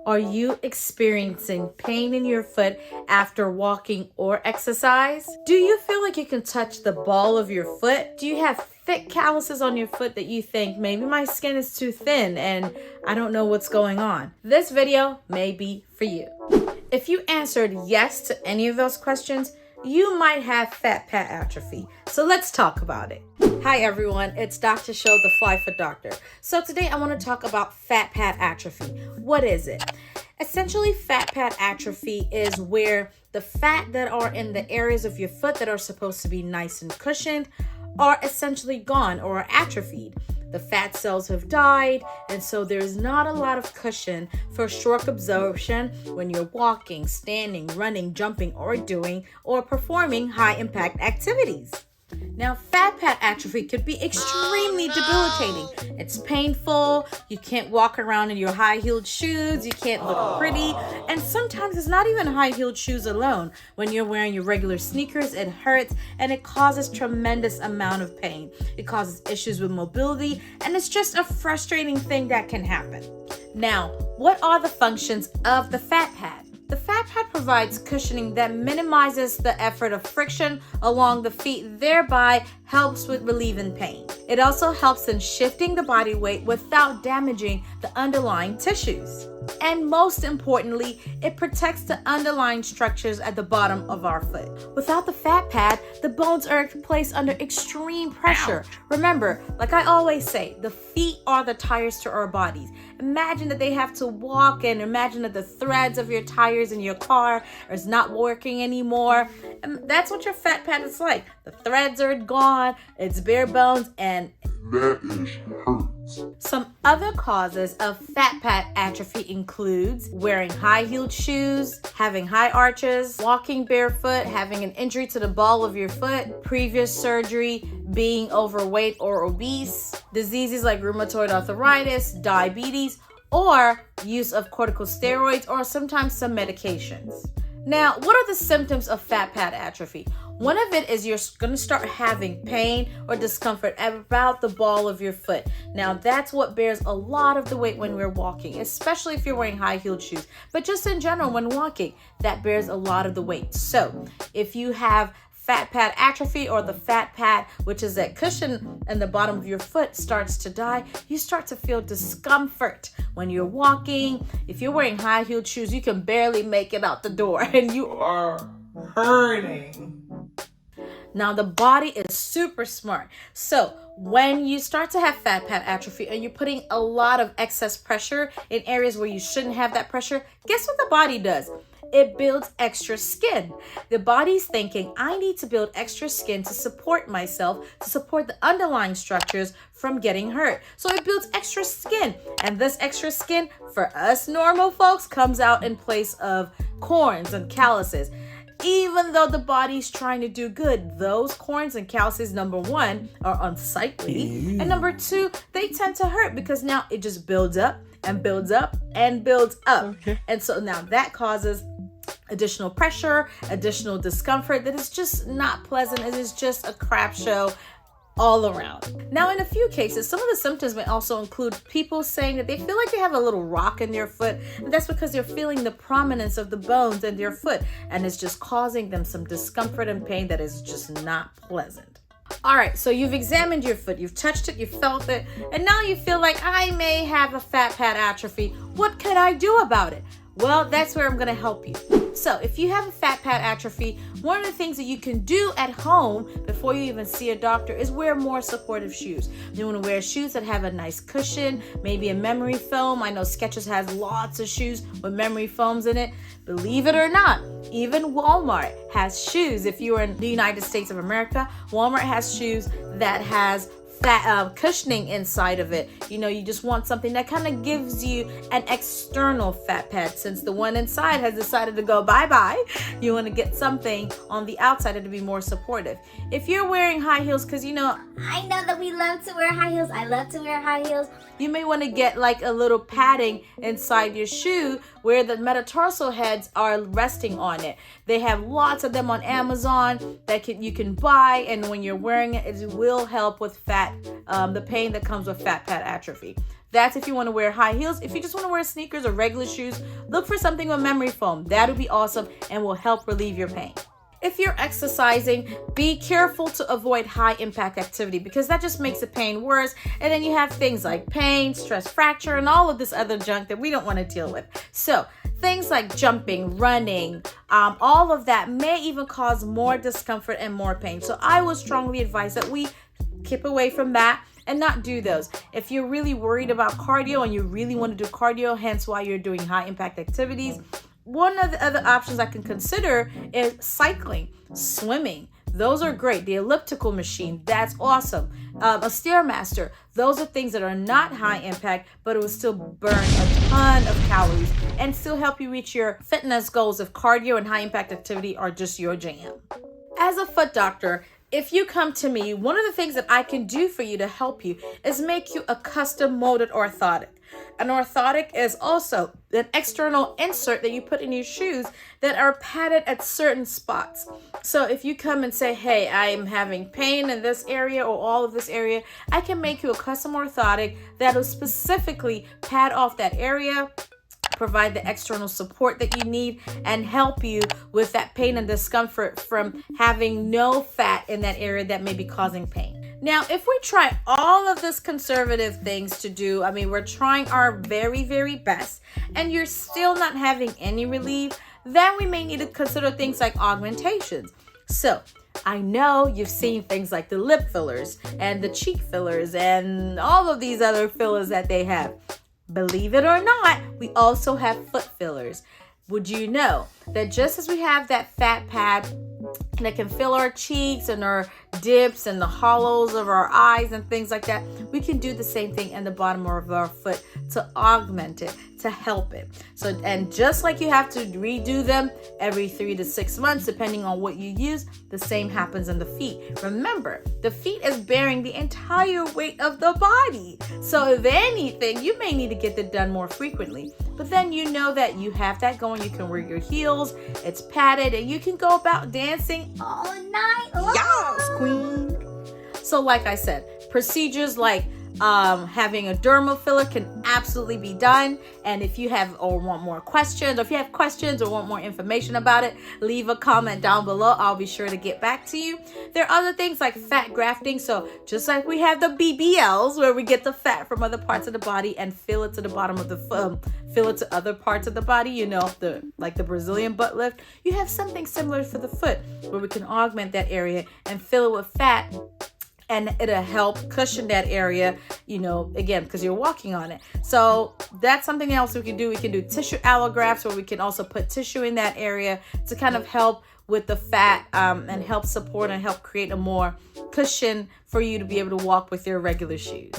Are you experiencing pain in your foot after walking or exercise? Do you feel like you can touch the ball of your foot? Do you have thick calluses on your foot that you think maybe my skin is too thin and I don't know what's going on? This video may be for you. If you answered yes to any of those questions, you might have fat pad atrophy. So let's talk about it. Hi everyone, it's Dr. Show, the Fly Foot Doctor. So today I want to talk about fat pad atrophy. What is it? Essentially, fat pad atrophy is where the fat that are in the areas of your foot that are supposed to be nice and cushioned are essentially gone or are atrophied. The fat cells have died, and so there's not a lot of cushion for stroke absorption when you're walking, standing, running, jumping, or doing or performing high impact activities. Now, fat pad atrophy could be extremely debilitating. It's painful, you can't walk around in your high-heeled shoes, you can't look pretty, and sometimes it's not even high-heeled shoes alone. When you're wearing your regular sneakers, it hurts and it causes tremendous amount of pain. It causes issues with mobility, and it's just a frustrating thing that can happen. Now, what are the functions of the fat pad? The fat pad provides cushioning that minimizes the effort of friction along the feet, thereby helps with relieving pain. It also helps in shifting the body weight without damaging the underlying tissues. And most importantly, it protects the underlying structures at the bottom of our foot. Without the fat pad, the bones are placed under extreme pressure. Remember, like I always say, the feet are the tires to our bodies. Imagine that they have to walk, and imagine that the threads of your tires in your car is not working anymore. And that's what your fat pad is like. The threads are gone, it's bare bones, and that is hurts. Some other causes of fat pad atrophy includes wearing high-heeled shoes, having high arches, walking barefoot, having an injury to the ball of your foot, previous surgery, being overweight or obese, diseases like rheumatoid arthritis, diabetes, or use of corticosteroids or sometimes some medications. Now, what are the symptoms of fat pad atrophy? One of it is you're going to start having pain or discomfort about the ball of your foot. Now, that's what bears a lot of the weight when we're walking, especially if you're wearing high-heeled shoes. But just in general, when walking, that bears a lot of the weight. So, if you have fat pad atrophy, or the fat pad, which is that cushion in the bottom of your foot, starts to die, you start to feel discomfort when you're walking. If you're wearing high-heeled shoes, you can barely make it out the door and you are hurting. Now, the body is super smart. So when you start to have fat pad atrophy and you're putting a lot of excess pressure in areas where you shouldn't have that pressure, guess what the body does? It builds extra skin. The body's thinking, I need to build extra skin to support myself, to support the underlying structures from getting hurt. So it builds extra skin. And this extra skin, for us normal folks, comes out in place of corns and calluses. Even though the body's trying to do good, those corns and calluses, number one, are unsightly. And number two, they tend to hurt because now it just builds up and builds up and builds up. Okay. And so now that causes additional pressure, additional discomfort that is just not pleasant. It is just a crap show all around. Now, in a few cases, some of the symptoms may also include people saying that they feel like they have a little rock in their foot, and that's because they're feeling the prominence of the bones in their foot, and it's just causing them some discomfort and pain that is just not pleasant. All right, so you've examined your foot, you've touched it, you felt it, and now you feel like I may have a fat pad atrophy. What can I do about it? Well, that's where I'm going to help you. So if you have a fat pad atrophy, one of the things that you can do at home before you even see a doctor is wear more supportive shoes. You want to wear shoes that have a nice cushion, maybe a memory foam. I know Skechers has lots of shoes with memory foams in it. Believe it or not, even Walmart has shoes. If you are in the United States of America, Walmart has shoes that has fat cushioning inside of it. You know, you just want something that kind of gives you an external fat pad. Since the one inside has decided to go bye-bye, you want to get something on the outside to be more supportive. If you're wearing high heels, because you know, I know that we love to wear high heels. I love to wear high heels. You may want to get like a little padding inside your shoe where the metatarsal heads are resting on it. They have lots of them on Amazon that you can buy, and when you're wearing it, it will help with the pain that comes with fat pad atrophy. That's if you want to wear high heels. If you just want to wear sneakers or regular shoes, look for something with memory foam. That'll be awesome and will help relieve your pain. If you're exercising, be careful to avoid high impact activity because that just makes the pain worse. And then you have things like pain, stress fracture, and all of this other junk that we don't want to deal with. So things like jumping, running, all of that may even cause more discomfort and more pain. So I would strongly advise that we keep away from that and not do those. If you're really worried about cardio and you really want to do cardio, hence why you're doing high impact activities, one of the other options I can consider is cycling, swimming. Those are great. The elliptical machine, that's awesome. A Stairmaster, those are things that are not high impact, but it will still burn a ton of calories and still help you reach your fitness goals if cardio and high impact activity are just your jam. As a foot doctor, if you come to me, one of the things that I can do for you to help you is make you a custom molded orthotic. An orthotic is also an external insert that you put in your shoes that are padded at certain spots. So if you come and say, hey, I am having pain in this area or all of this area, I can make you a custom orthotic that will specifically pad off that area, provide the external support that you need, and help you with that pain and discomfort from having no fat in that area that may be causing pain. Now, if we try all of this conservative things to do, we're trying our very, very best, and you're still not having any relief, then we may need to consider things like augmentations. So I know you've seen things like the lip fillers and the cheek fillers and all of these other fillers that they have. Believe it or not, we also have foot fillers. Would you know that just as we have that fat pad that can fill our cheeks and our dips and the hollows of our eyes and things like that, we can do the same thing in the bottom of our foot to augment it, to help it. So, and just like you have to redo them every 3 to 6 months, depending on what you use, the same happens in the feet. Remember, the feet is bearing the entire weight of the body. So if anything, you may need to get that done more frequently. But then you know that you have that going. You can wear your heels, it's padded, and you can go about dancing all night long. Yes, queen. So like I said, procedures like having a dermal filler can absolutely be done. And if you have or want more questions, or if you have questions or want more information about it, leave a comment down below. I'll be sure to get back to you. There are other things like fat grafting. So just like we have the BBLs where we get the fat from other parts of the body and fill it to the bottom of the fill it to other parts of the body, like the Brazilian butt lift, you have something similar for the foot where we can augment that area and fill it with fat. And it'll help cushion that area, again, because you're walking on it. So that's something else we can do. We can do tissue allografts where we can also put tissue in that area to kind of help with the fat and help support and help create a more cushion for you to be able to walk with your regular shoes.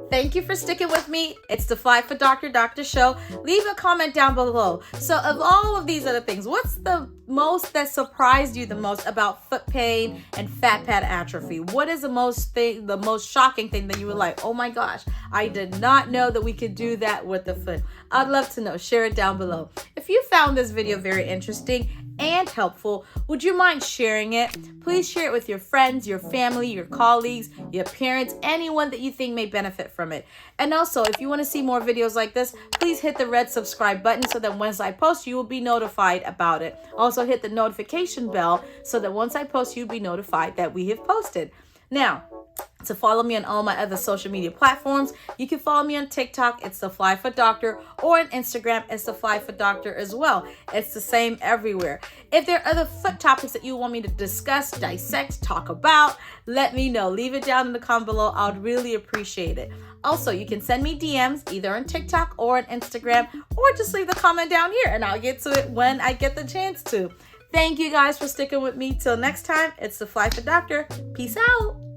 Thank you for sticking with me. It's the Fly for Doctor show. Leave a comment down below. So of all of these other things, what's the most that surprised you the most about foot pain and fat pad atrophy? What is the most shocking thing that you were like, oh my gosh, I did not know that we could do that with the foot? I'd love to know. Share it down below. If you found this video very interesting and helpful, would you mind sharing it? Please share it with your friends, your family, your colleagues, your parents, anyone that you think may benefit from it. And also, if you want to see more videos like this, please hit the red subscribe button so that once I post, you will be notified about it. Also, hit the notification bell so that once I post, you'll be notified that we have posted. Now, to follow me on all my other social media platforms, you can follow me on TikTok, it's the Fly for Doctor, or on Instagram, it's the Fly for Doctor as well. It's the same everywhere. If there are other foot topics that you want me to discuss, dissect, talk about, let me know. Leave it down in the comment below. I would really appreciate it. Also, you can send me DMs either on TikTok or on Instagram, or just leave the comment down here and I'll get to it when I get the chance to. Thank you guys for sticking with me. Till next time, it's the Fly for Doctor. Peace out.